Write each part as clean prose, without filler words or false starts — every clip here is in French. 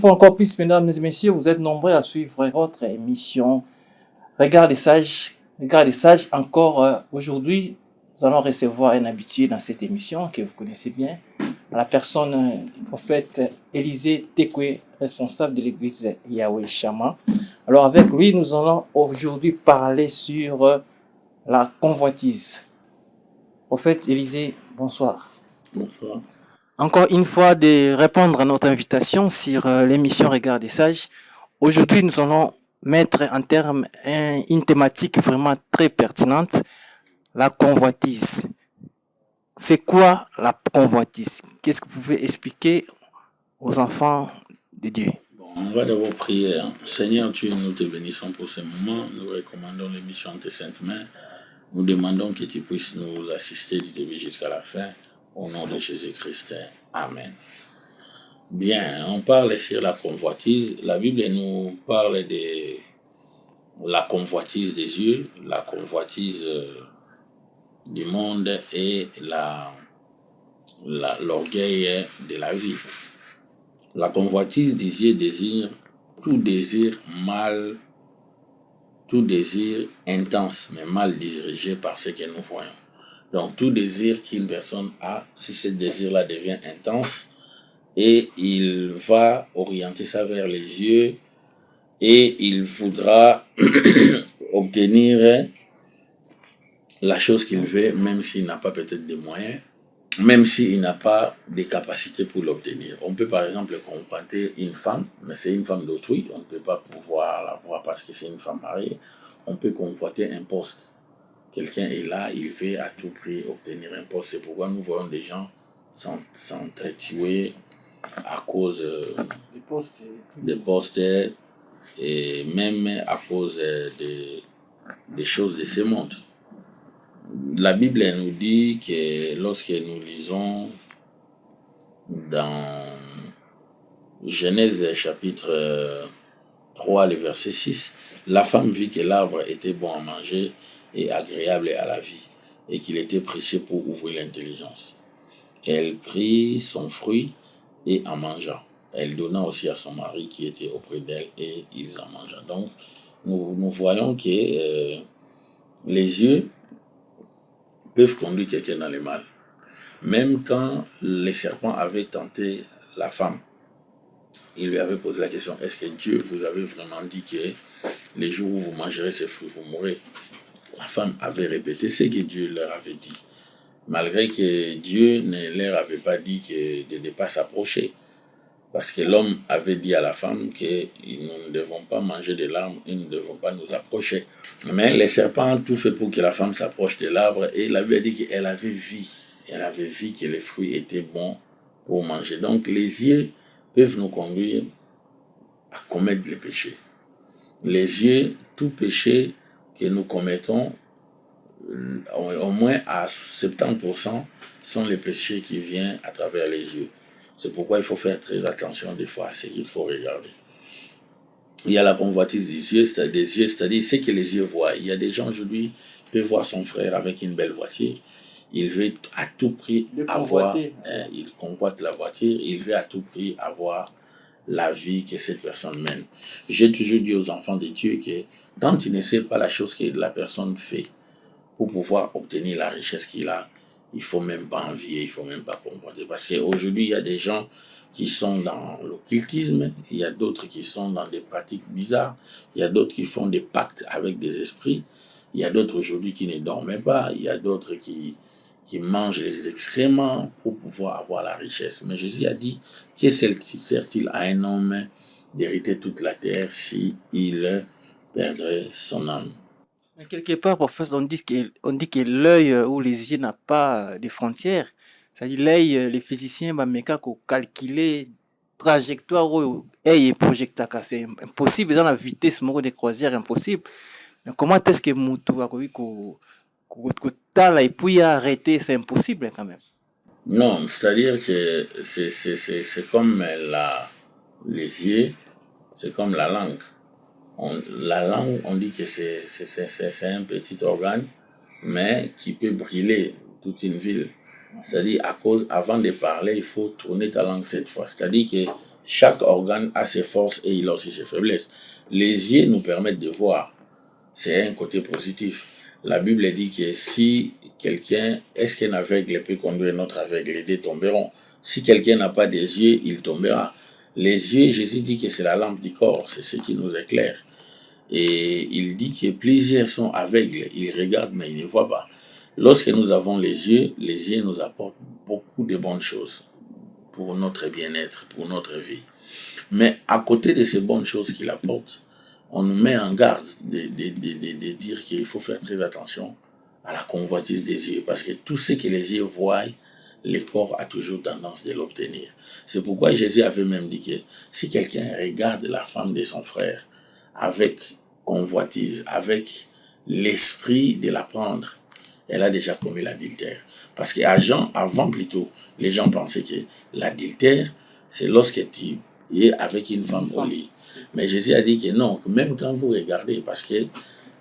fois encore plus, mesdames et messieurs, vous êtes nombreux à suivre votre émission Regard des sages. Regard des sages, encore aujourd'hui, nous allons recevoir un habitué dans cette émission que vous connaissez bien, la personne du prophète Élisée Tekwe, responsable de l'église Yahweh Shama. Alors avec lui, nous allons aujourd'hui parler sur la convoitise. Prophète Élisée, bonsoir. Bonsoir. Encore une fois, de répondre à notre invitation sur l'émission Regard des sages. Aujourd'hui, nous allons mettre en terme une thématique vraiment très pertinente, la convoitise. C'est quoi la convoitise? Qu'est-ce que vous pouvez expliquer aux enfants de Dieu? Bon, on va d'abord prier. Seigneur Dieu, nous te bénissons pour ce moment. Nous recommandons l'émission en tes saintes mains. Nous demandons que tu puisses nous assister du début jusqu'à la fin. Au nom de Jésus-Christ. Amen. Bien, on parle sur la convoitise. La Bible nous parle de la convoitise des yeux, la convoitise du monde et l'orgueil de la vie. La convoitise des yeux désire tout désir mal, tout désir intense, mais mal dirigé par ce que nous voyons. Donc, tout désir qu'une personne a, si ce désir-là devient intense, et il va orienter ça vers les yeux, et il voudra obtenir la chose qu'il veut, même s'il n'a pas peut-être des moyens, même s'il n'a pas des capacités pour l'obtenir. On peut par exemple convoiter une femme, mais c'est une femme d'autrui, on ne peut pas pouvoir la voir parce que c'est une femme mariée. On peut convoiter un poste. Quelqu'un est là, il veut à tout prix obtenir un poste. C'est pourquoi nous voyons des gens s'entretuer à cause des postes et même à cause des choses de ce monde. La Bible nous dit que lorsque nous lisons dans Genèse chapitre 3, le verset 6, la femme vit que l'arbre était bon à manger et agréable à la vie, et qu'il était précieux pour ouvrir l'intelligence. Elle prit son fruit et en mangea. Elle donna aussi à son mari qui était auprès d'elle et ils en mangèrent. Donc, nous voyons que les yeux peuvent conduire quelqu'un dans le mal. Même quand les serpents avaient tenté la femme, il lui avait posé la question, est-ce que Dieu vous avait vraiment dit que les jours où vous mangerez ces fruits, vous mourrez? La femme avait répété ce que Dieu leur avait dit, malgré que Dieu ne leur avait pas dit de ne pas s'approcher. Parce que l'homme avait dit à la femme que nous ne devons pas manger de l'arbre et nous ne devons pas nous approcher. Mais les serpents ont tout fait pour que la femme s'approche de l'arbre et la Bible a dit qu'elle avait vu. Elle avait vu que les fruits étaient bons pour manger. Donc les yeux peuvent nous conduire à commettre les péchés. Les yeux, tout péché que nous commettons, au moins à 70%, sont les péchés qui viennent à travers les yeux. C'est pourquoi il faut faire très attention des fois à ce qu'il faut regarder. Il y a la convoitise des yeux, c'est-à-dire ce que les yeux voient. Il y a des gens aujourd'hui qui peuvent voir son frère avec une belle voiture. Il veut à tout prix avoir, il convoite la voiture, il veut à tout prix avoir la vie que cette personne mène. J'ai toujours dit aux enfants de Dieu que quand tu ne sais pas la chose que la personne fait pour pouvoir obtenir la richesse qu'il a, il faut même pas envier, il faut même pas convoiter. Parce qu'aujourd'hui, il y a des gens qui sont dans l'occultisme, il y a d'autres qui sont dans des pratiques bizarres, il y a d'autres qui font des pactes avec des esprits, il y a d'autres aujourd'hui qui ne dorment pas, il y a d'autres qui mangent les excréments pour pouvoir avoir la richesse. Mais Jésus a dit, que sert-il à un homme d'hériter toute la terre si il perdrait son âme? Mais quelque part, professeur, on dit que l'œil ou les yeux n'a pas de frontières. C'est-à-dire l'œil, les physiciens, bah, mais quand calculer trajectoire ou œil projecteur, c'est impossible dans la vitesse de croisière, impossible. Mais comment est-ce que Moutou a connu que t'as et puis arrêter, c'est impossible quand même. Non, c'est-à-dire que c'est comme les yeux, c'est comme la langue. La langue, on dit que c'est un petit organe, mais qui peut brûler toute une ville. C'est-à-dire, avant de parler, il faut tourner ta langue 7 fois. C'est-à-dire que Chaque organe a ses forces et il a aussi ses faiblesses. Les yeux nous permettent de voir. C'est un côté positif. La Bible dit que si quelqu'un, est-ce qu'un aveugle peut conduire un autre aveugle, les deux tomberont. Si quelqu'un n'a pas des yeux, il tombera. Les yeux, Jésus dit que c'est la lampe du corps, c'est ce qui nous éclaire. Et il dit que plusieurs sont aveugles, ils regardent mais ils ne voient pas. Lorsque nous avons les yeux nous apportent beaucoup de bonnes choses pour notre bien-être, pour notre vie. Mais à côté de ces bonnes choses qu'il apporte, on nous met en garde de dire qu'il faut faire très attention à la convoitise des yeux, parce que tout ce que les yeux voient, le corps a toujours tendance de l'obtenir. C'est pourquoi Jésus avait même dit que si quelqu'un regarde la femme de son frère avec convoitise, avec l'esprit de la prendre, elle a déjà commis l'adultère. Parce qu'avant plutôt, les gens pensaient que l'adultère, c'est lorsque tu es avec une femme au lit. Mais Jésus a dit que non, que même quand vous regardez, parce que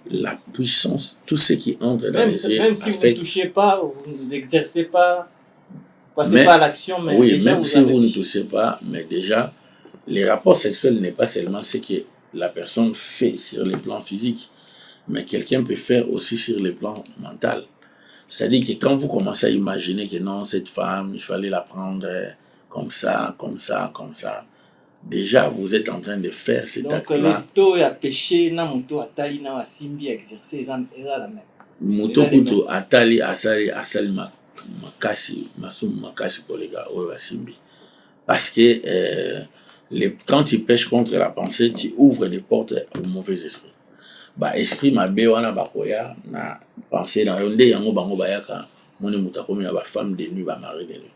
la puissance, tout ce qui entre dans les yeux, même si vous ne touchez pas, vous n'exercez pas, passez pas à l'action, mais oui, déjà même si vous ne touchez pas, mais déjà, les rapports sexuels n'est pas seulement ce que la personne fait sur le plan physique, mais quelqu'un peut faire aussi sur le plan mental. C'est-à-dire que quand vous commencez à imaginer que non, cette femme, il fallait la prendre comme ça, comme ça, comme ça, déjà vous êtes en train de faire cet acte-là. Donc, le taux à péché, na moto atali na wasimbi exercer, ils ont la même. Moto kutu atali asali makasi kolega oyo wasimbi. Parce que quand tu pêches contre la pensée, tu ouvres des portes au mauvais esprit. Ba esprit mabe wana bakoya na pensée na yo nde yango bango bayaka moni mutakomi na ba femme de nuit, ba mari de nuit.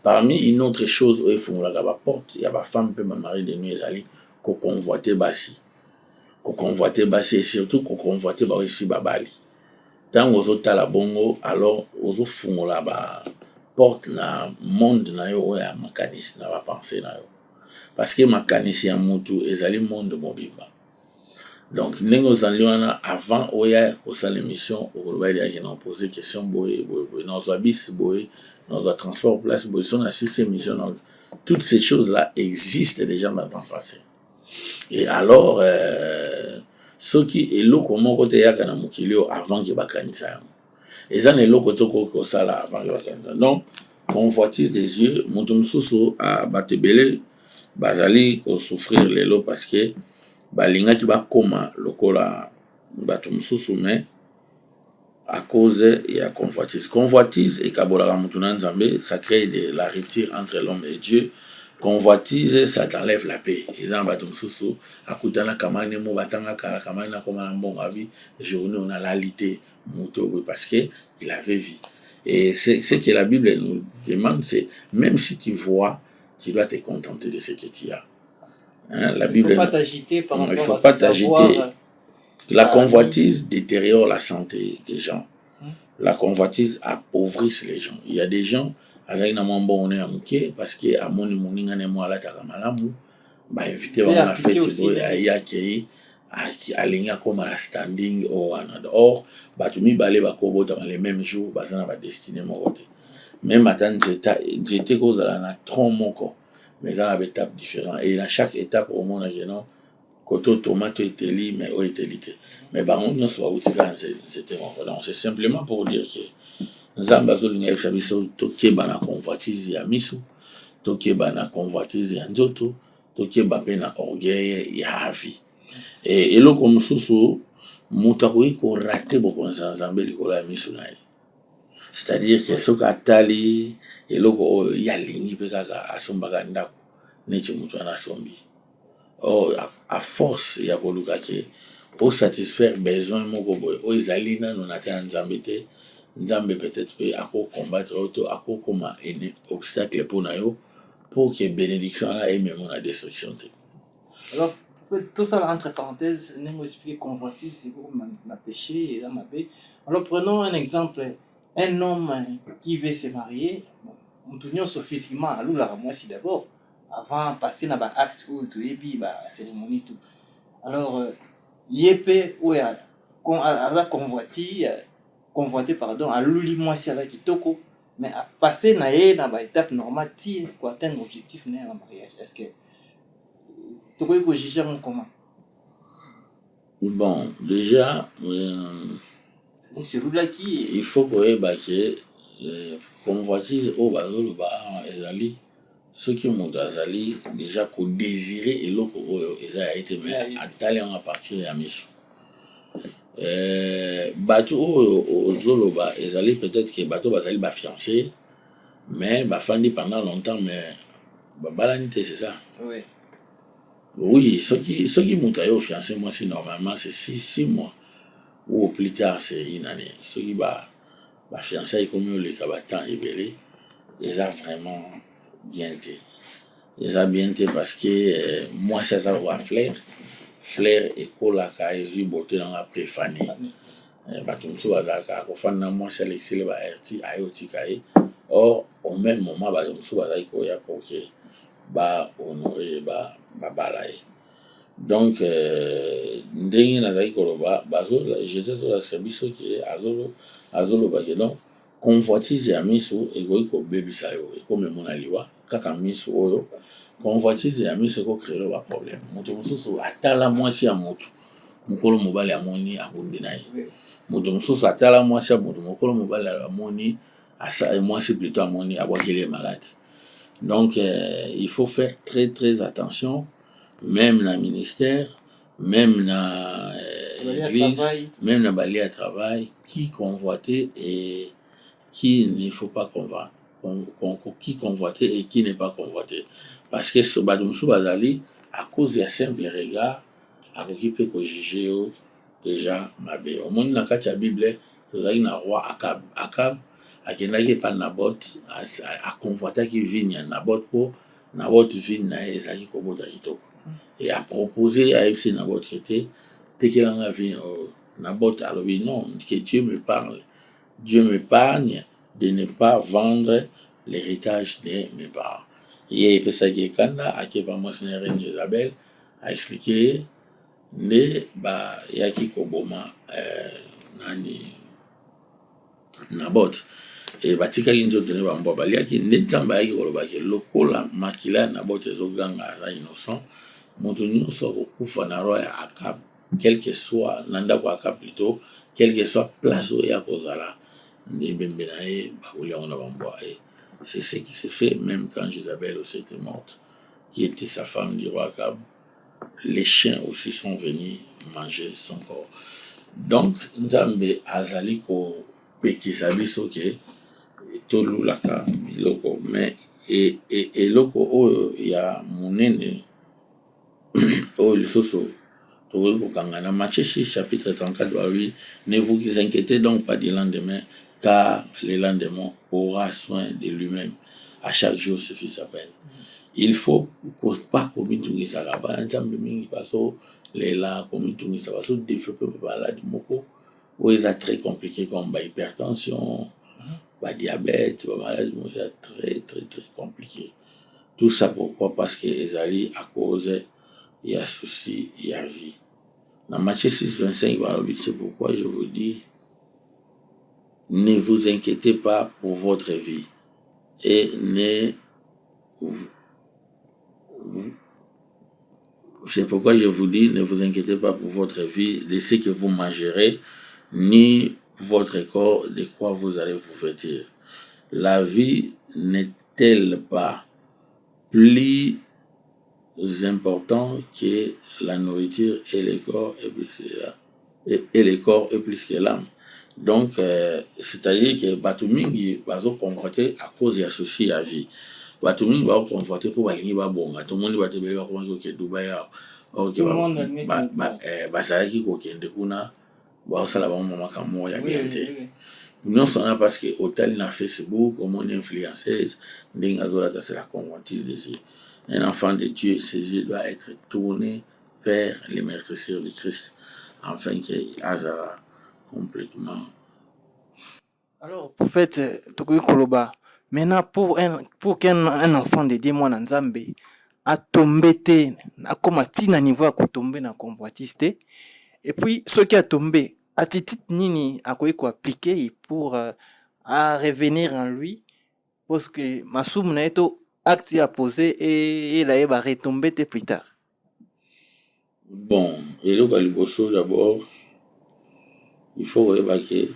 Parmi une autre chose oyo efungolaka ba porte ya ba femme pe ba mari de nuit ezali ko convoiter basi. Ko convoiter basi et surtout ko convoiter ba aussi babali. Tant ozotala bongo alors ozofungola ba porte na monde na yo oyo ya makanisi na ba pensée na yo. Parce que makanisi ya mutu ezali monde mobimba. Donc ndenge ozali wana avant oya kosala émission okoloba yaki na poser question boye nazwa bis boye nazwa transport place boye so na six émission donc toutes ces choses là existent déjà dans le passé. Et alors soki eloko moko te yaka na mokili avant que bakanisa yango eza na eloko toko kosala avant que bakanisa. Donc convoitise des yeux moto mosusu a bato ebele bazali kosouffrir lelo parce que balingaki bakoma lokola bato mosusu mais à cause ya convoitise. Convoitise ekabolaka mutu na nzambe, ça crée de la rupture entre l'homme et Dieu. Convoitise, ça t'enlève la paix. Exemple, bato mosusu akutana kamane mo batanga kala kamane na koma na mbongo avi journée on a l'alité mutu parce que il avait vie. Et c'est ce que la Bible nous demande, c'est même si tu vois, tu dois te contenter de ce que tu as. Hein, la Bible, il ne faut pas t'agiter par rapport il faut à pas ses t'agiter. avoirs. La convoitise détériore la santé des gens. La convoitise appauvrit les gens. Il y a des gens, azali na mwambo on est amuke parce que amoni moninga ne mo alata malamu, ba invité ba na fête boy ayaki alinga comme la standing ou another. Or, batu mibale bakobota les mêmes jours, bazana ba destiné moko te. Même atan j'étais kozala na tronc moko, mais dans la étape différente et à chaque étape au monde non koto tomate eteli mais o etelité. Mais bango nyonso bautika c'était bon. Donc c'est simplement pour dire que nzambe azolinga yebisa biso tokeba na convoitise ya miso, tokeba na convoitise ya nzoto, tokeba mpe na orgueil ya vie. Et eloko mosusu moto akoki korate bokonzi na nzambe likolo ya miso na ye. C'est-à-dire que soki atali eloko oyo ye alingi mpe kaka asombaka ndako neti moto wana asombi. Oh, à force ya koluka ke pour satisfaire besoin moko boye oyo ezali nano na te ya nzambe te, nzambe peut-être pe ako combattre auto ako koma ene obstacle pour na yo pour que bénédiction là et même la destruction te. Alors tout ça entre parenthèses, nous expliquer convoitise c'est comme ma péché et la ma paix. Alors prenons un exemple, un homme qui veut se marier, on tourne physiquement à l'oula moi si d'abord avant passer dans ba axe ou tout et puis ba cérémonie tout. Alors yépé ou ya à convoité pardon à l'ouli moi si à la kitoko mais à passer na ba étape normale pour atteindre l'objectif né en mariage. Est-ce que Tu peux juger comment? Bon, déjà, C'est celui-là qui il faut que convoitise au bazoloba ezali soki moto azali déjà kodésire eloko oyo eza ya ete me atali yango a partir ya miso. Bato oyo ozoloba ezali peut-être que bato bazali bafiancé mais bafandi pendant longtemps mais babalani te, c'est ça? Oui. Oui, soki moto aye ofiancé mwasi normalement c'est 6 mois ou au plus tard c'est une année. Soki bafiancé ekomi oleka batemps ebele eza vraiment bien te. Eza bien te parce que mwasi aza wa flair ekolaka ezwi bote nango apres efani. Bato mosusu bazalaka kofanda na mwasi alekisele baerti aye otika ye. Or au même moment bato mosusu bazali koya poke bahonore babala ye. Donc ndenge nazali koloba jésus azolakisa biso ke azoloba ke donc convoitise ya miso ekoki kobebisa yo ekomema na liwa kaka miso oyo. Convoitise ya miso ekokreelo baproblème. Moto mosusu atala mwasi ya moto mokolo mobali amoni abundi na ye. Moto mosusu atala mwasi ya moto mokolo mobali amoni mwasi plutôt amoni abwakeli malade. Donc il faut faire très très attention, même dans le ministère, même dans l'église, même dans le travail, qui convoiter et qui ne faut pas convoiter. Qui convoiter et qui n'est pas convoité. Parce que ce badoumsou bazali, à cause de simple regard, à occupé que juger déjà mabé. Au monde na katia Bible, tozali na roi Akab, akendaki pa Nabot, a convoiter qui vigne Nabot po, Nabot vigne na ezali kobota kitoko. Et a proposé à FC Nabot était, tekelanga vigne Nabot alobi non, que Dieu me parle. Dieu m'épargne de ne pas vendre l'héritage de mes parents. Et Pesaki Kanda, à qui par moi c'est reine Jézabel, a expliqué ne yaki koboma nani Nabot. Et batika kinzo tene bambo baliaki ne tamba yaki koloba ke lokola makila Nabot ezoganga ala innocent, moto nyonso kokufa na roya Akab, quel que soit nanda ko Akab plutôt, quel que soit place où ya kozala. C'est ce qui s'est fait même quand Jézabel aussi était morte, qui était sa femme du roi Akab. Les chiens aussi sont venus manger son corps. Donc, Nzambe azali ko pekisa biso ke tolulaka biloko mais et loko oyo ya monene oyo lisusu tokoki kokanga na Matthieu 6 chapitre 34 oui, ne vous inquiétez donc pas du lendemain car le lendemain aura soin de lui-même. À chaque jour suffit sa peine. Il faut pas komitungisa kaba nzambe mingi baso lela komitungisa baso développer maladie moko ou est très compliqué comme hypertension, diabète, maladie moko très très très compliqué. Tout ça pourquoi? Parce que ezali à cause il y a souci, il y a vie. Dans Matthieu 6, 25, c'est pourquoi je vous dis, ne vous inquiétez pas pour votre vie. Et c'est pourquoi je vous dis, ne vous inquiétez pas pour votre vie, de ce que vous mangerez, ni votre corps, de quoi vous allez vous vêtir. La vie n'est-elle pas plus important que la nourriture et le corps est plus que l'âme. Donc c'est-à-dire que bato mingi bazo convoiter à cause ya souci ya vie. Bato mingi bazo convoiter pour balingi babonga. Tout le monde bato beba komaki ke Dubai ok bazalaki kokende kuna baosala bango makambo ya bien te. Nyonso wana parce que hôtel na Facebook omoni influenceuse ndenge azolata c'est la convoitise dessus. Un enfant de Dieu, ses yeux doivent être tournés vers les meurtrissures de Christ, afin qu'il azara complètement. Alors, prophète Tokoy Koloba, maintenant pour qu'un enfant de 10 mois dans Zambé a tombé, a comme à tina niveau à tomber dans convoitiste, et puis ce qui a tombé, a titit nini a quoi appliquer pour à revenir en lui, parce que ma somme n'a été acte à poser et il a retomber plus tard. Bon, eloko ya liboso d'abord, il faut koyeba ke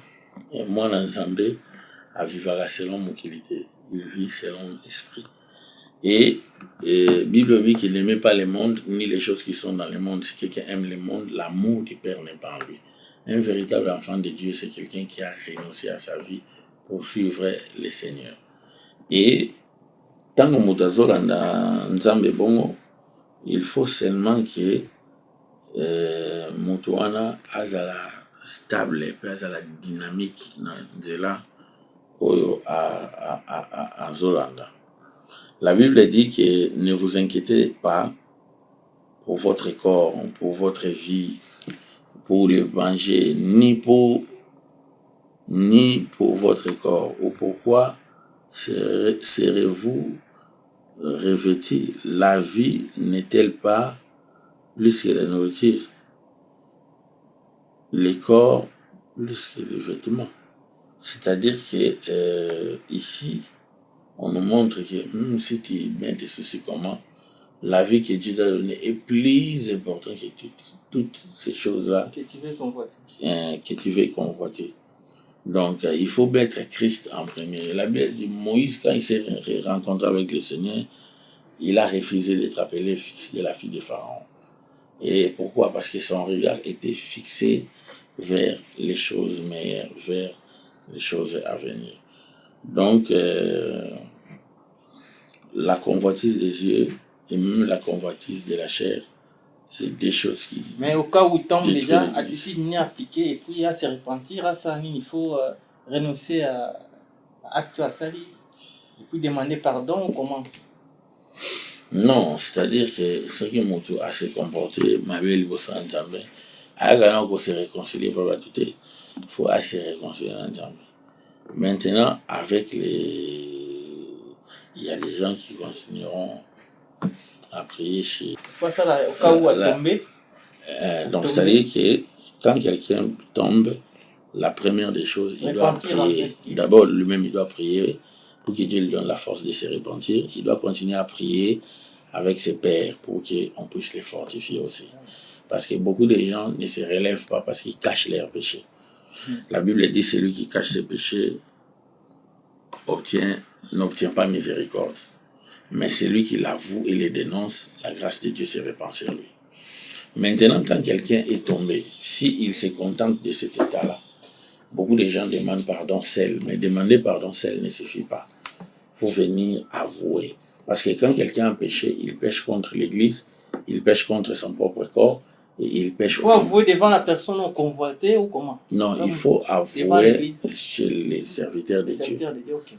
mwana nzambe avivaka selon mokili te, il vit selon l'esprit. Et Bible dit qu'il n'aimait pas le monde ni les choses qui sont dans le monde. Si quelqu'un aime le monde, l'amour du Père n'est pas en lui. Un véritable enfant de Dieu, c'est quelqu'un qui a renoncé à sa vie pour suivre le Seigneur. Et tant que mutazolanda nzambe bongo, il faut seulement que mutu wana azala stable pe azala dynamique na nzela oyo azolanda. La Bible dit que ne vous inquiétez pas pour votre corps, pour votre vie, pour le manger, ni pour votre corps. Ou pourquoi serez-vous revêtis? La vie n'est-elle pas plus que la nourriture? Le corps plus que les vêtements. C'est-à-dire que ici, on nous montre que même si tu mets des soucis comment, la vie que Dieu t'a donnée est plus importante que toutes ces choses-là Que tu veux convoiter. Que tu veux convoiter. Donc, il faut mettre Christ en premier. La Bible dit Moïse, quand il s'est rencontré avec le Seigneur, il a refusé d'être appelé fils de la fille de Pharaon. Et pourquoi? Parce que son regard était fixé vers les choses meilleures, vers les choses à venir. Donc, la convoitise des yeux et même la convoitise de la chair, c'est des choses qui... Mais au cas où tombe déjà, attitude ni appliquée, et puis à se repentir à ça, il faut renoncer à acte à sali, et puis demander pardon ou comment? Non, c'est-à-dire que ce qui m'a à se comporter, ma belle bossa en Zambé, à se réconcilier par la tutelle, il faut assez réconcilier en Zambé. Maintenant, avec les... Il y a des gens qui continueront à prier chez... Ça, là, au cas où à tomber. Donc, c'est-à-dire que quand quelqu'un tombe, la première des choses, il doit prier. D'abord, lui-même, il doit prier pour que Dieu lui donne la force de se repentir. Il doit continuer à prier avec ses pères pour qu'on puisse les fortifier aussi. Parce que beaucoup de gens ne se relèvent pas parce qu'ils cachent leurs péchés. La Bible dit celui qui cache ses péchés n'obtient pas miséricorde. Mais celui qui l'avoue et les dénonce, la grâce de Dieu se répand sur lui. Maintenant, quand quelqu'un est tombé, s'il se contente de cet état-là, beaucoup de gens demandent pardon seul, mais demander pardon seul ne suffit pas. Il faut venir avouer. Parce que quand quelqu'un a péché, il pêche contre l'Église, il pêche contre son propre corps, et il pêche aussi. Il faut avouer devant la personne convoitée ou comment? Non, il faut avouer chez les serviteurs de Dieu. Okay.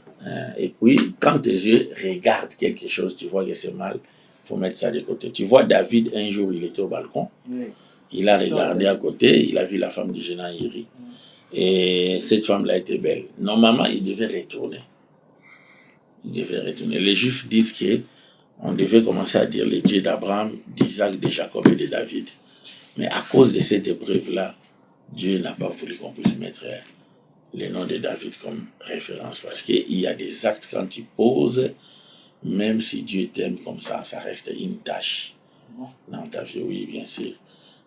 Et puis, quand tes yeux regardent quelque chose, tu vois que c'est mal, il faut mettre ça de côté. Tu vois, David, un jour, il était au balcon, il a regardé à côté, il a vu la femme du gênant Iri. Et cette femme-là était belle. Normalement, il devait retourner. Les Juifs disent qu'on devait commencer à dire les dieux d'Abraham, d'Isaac, de Jacob et de David. Mais à cause de cette épreuve-là, Dieu n'a pas voulu qu'on puisse mettre le nom de David comme référence. Parce qu'il y a des actes quand tu poses, même si Dieu t'aime comme ça reste une tâche dans ta vie. Oui, bien sûr.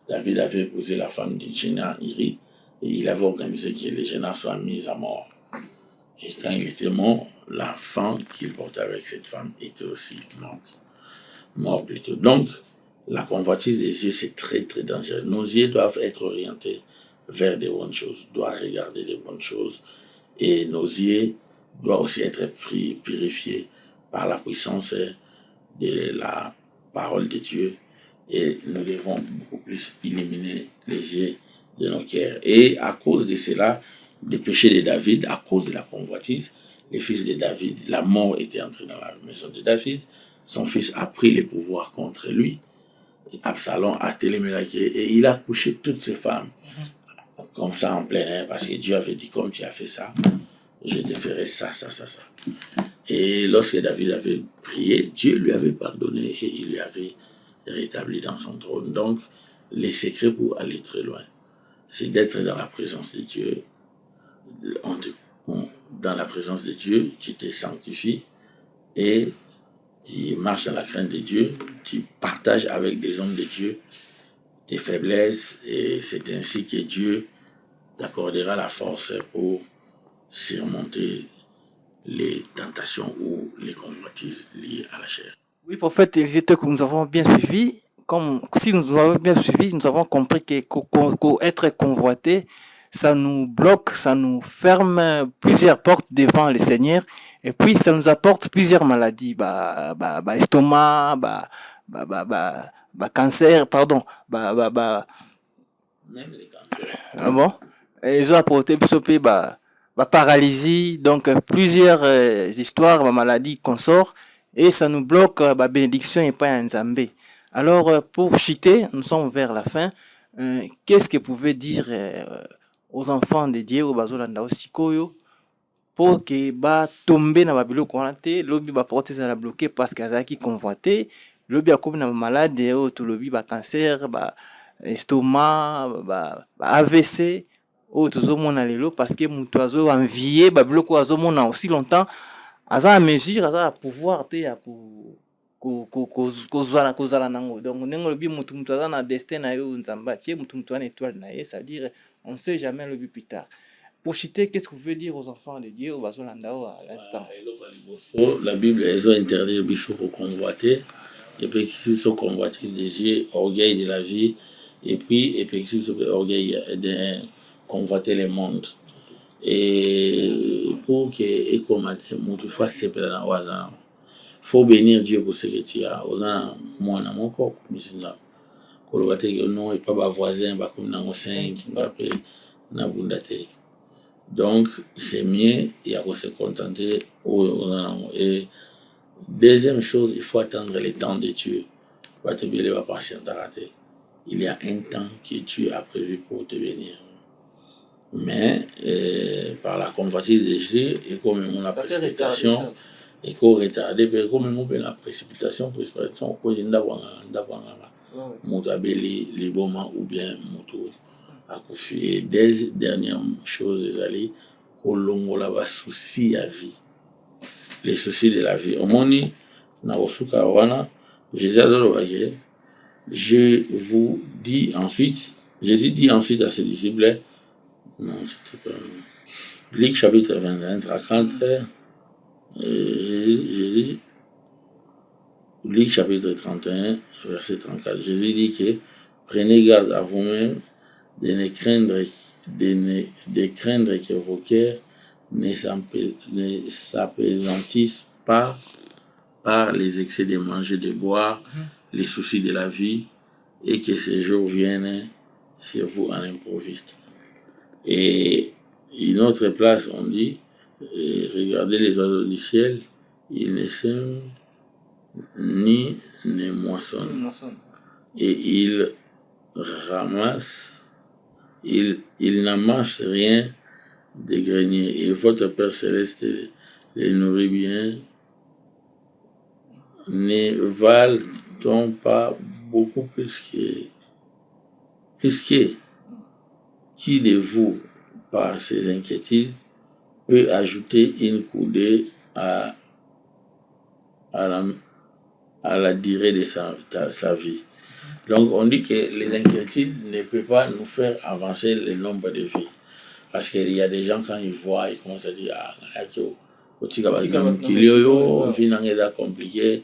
David avait épousé la femme du gênant Iri et il avait organisé que les gênants soient mis à mort. Et quand il était mort, l'enfant qu'il portait avec cette femme était aussi mort plutôt. Donc, la convoitise des yeux, c'est très, très dangereux. Nos yeux doivent être orientés vers des bonnes choses, doivent regarder des bonnes choses. Et nos yeux doivent aussi être purifiés par la puissance de la parole de Dieu. Et nous devons beaucoup plus illuminer les yeux de nos cœurs. Et à cause de cela, des péchés de David, à cause de la convoitise, les fils de David, la mort était entrée dans la maison de David. Son fils a pris le pouvoir contre lui. Absalom a téléménaqué et il a couché toutes ses femmes comme ça en plein air parce que Dieu avait dit comme tu as fait ça, je te ferai ça. Et lorsque David avait prié, Dieu lui avait pardonné et il lui avait rétabli dans son trône. Donc, les secrets pour aller très loin, c'est d'être dans la présence de Dieu. Dans la présence de Dieu, tu te sanctifies et tu marches dans la crainte de Dieu, tu partages avec des hommes de Dieu tes faiblesses, et c'est ainsi que Dieu t'accordera la force pour surmonter les tentations ou les convoitises liées à la chair. Oui, prophète, ils étaient que nous avons bien suivi. Comme si nous avons bien suivi, nous avons compris qu'être convoité, ça nous bloque, ça nous ferme plusieurs portes devant le Seigneur, et puis ça nous apporte plusieurs maladies, estomac, cancer, pardon, Même les cancers. ah bon, et ils ont apporté puis paralysie, donc plusieurs histoires, maladies qu'on sort, et ça nous bloque bénédiction et pas un Nzambé. Alors pour chuter, nous sommes vers la fin. Qu'est-ce que vous pouvez dire aux enfants de Dieu au bazolanda osikoyo pour que tomber na babiloko wana te, lobi porte za la bloquer parce que azaki convoité, lobi akomi na malade o to lobi cancer, estomac, AVC oyo tozomona lelo parce que moto azoenvie babiloko oyo azomona aussi longtemps, aza na mesure, aza na pouvoir te ya kozala nango. Donc ndenge olobi motu aza na destin na yo nzambe atie motu wana étoile na ye, c'est-à-dire on sait jamais lobi plus tard. Pour chuter, qu'est-ce que vous voulez dire aux enfants de Dieu au bazolanda à l'instant? La Bible, elle doit interdire biso ko convoiter, et puis qu'ils sont convoitis des yeux, orgueil de la vie, et puis qu'ils sont orgueil de convoiter le monde. Et pour que ekomate mutu fa sepela na wazana, faut bénir Dieu pour ce que tu as. Ozana mwana moko kumisinza kolobate que non et pas ba voisin ba comme na 5 après na bundate. Donc c'est mieux il y a se contenter et deuxième chose, il faut attendre le temps de Dieu. Va te bénir, va patienter à rater. Il y a un temps que Dieu a prévu pour te bénir. Mais par la convoitise de Dieu et comme on a précipitation et qu'on retardé mais comme on a la précipitation ko jinda wanga mutabeli liboma ou bien mutu akufi. Et des dernières choses ezali kolongola ba souci à vie, les soucis de la vie omoni na ofuka wana Jésus adolobaki, je vous dis ensuite, Jésus dit ensuite à ses disciples, non, c'était pas. Luc chapitre 21, 30, Jésus, Luc chapitre 31, verset 34, Jésus dit que prenez garde à vous-même de ne craindre, de craindre que vos cœurs ne s'apaisantissent pas par les excès de manger, de boire, les soucis de la vie, et que ces jours viennent sur vous en improviste. Et une autre place, on dit, regardez les oiseaux du ciel, ils ne sèment ni ne moissonnent. Et ils ramassent, ils n'amassent rien des greniers. Et votre Père Céleste les nourrit bien. Ne valent-on pas beaucoup plus que qui de vous, par ses inquiétudes, peut ajouter une coudée à la durée de sa vie. Donc on dit que les inquiétudes ne peuvent pas nous faire avancer le nombre de vies. Parce qu'il y a des gens, quand ils voient, ils commencent à dire, compliqué.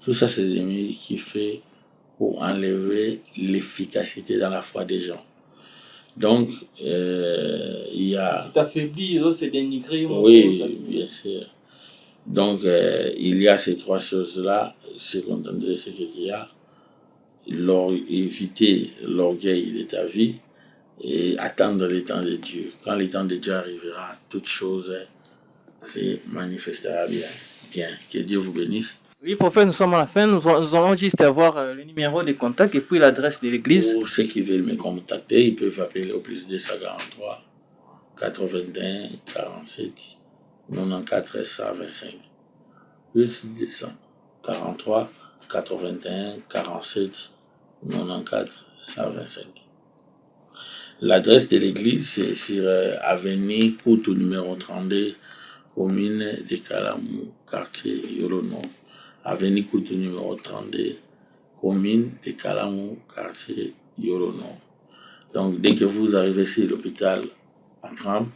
Tout ça, c'est l'ennemi qui fait pour enlever l'efficacité dans la foi des gens. Donc, il y a... Tu t'affaiblis, c'est dénigré. Oui, bien sûr. Donc, il y a ces trois choses-là. Se contenter de ce qu'il y a. Éviter l'orgueil de ta vie et attendre le temps de Dieu. Quand le temps de Dieu arrivera, toute chose se manifestera bien. Bien. Que Dieu vous bénisse. Oui, prophète, nous sommes à la fin. Nous allons juste avoir le numéro de contact et puis l'adresse de l'église. Pour ceux qui veulent me contacter, ils peuvent appeler au plus 243 81 47 94 125. Plus 243 81 47 94 125. L'adresse de l'église, c'est sur avenue Koutou numéro 32, commune de Kalamou, quartier Yolono. Avenue Koutou numéro 32, commune de Kalamou, quartier Yorono. Donc, dès que vous arrivez sur l'hôpital à Kram,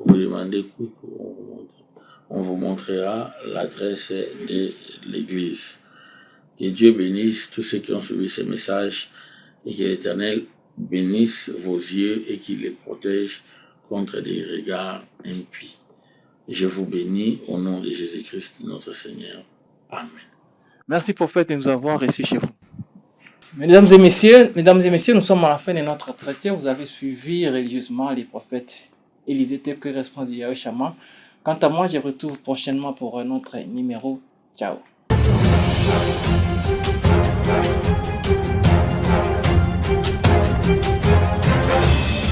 vous demandez on vous montrera l'adresse de l'église. Que Dieu bénisse tous ceux qui ont suivi ce message et que l'Éternel bénisse vos yeux et qu'il les protège contre des regards impies. Je vous bénis au nom de Jésus-Christ, notre Seigneur. Amen. Merci prophète de nous avoir reçus chez vous. Mesdames et messieurs, nous sommes à la fin de notre entretien. Vous avez suivi religieusement les prophètes Élisée Teke, responsable de Yahweh Shammah. Quant à moi, je retrouve prochainement pour un autre numéro. Ciao.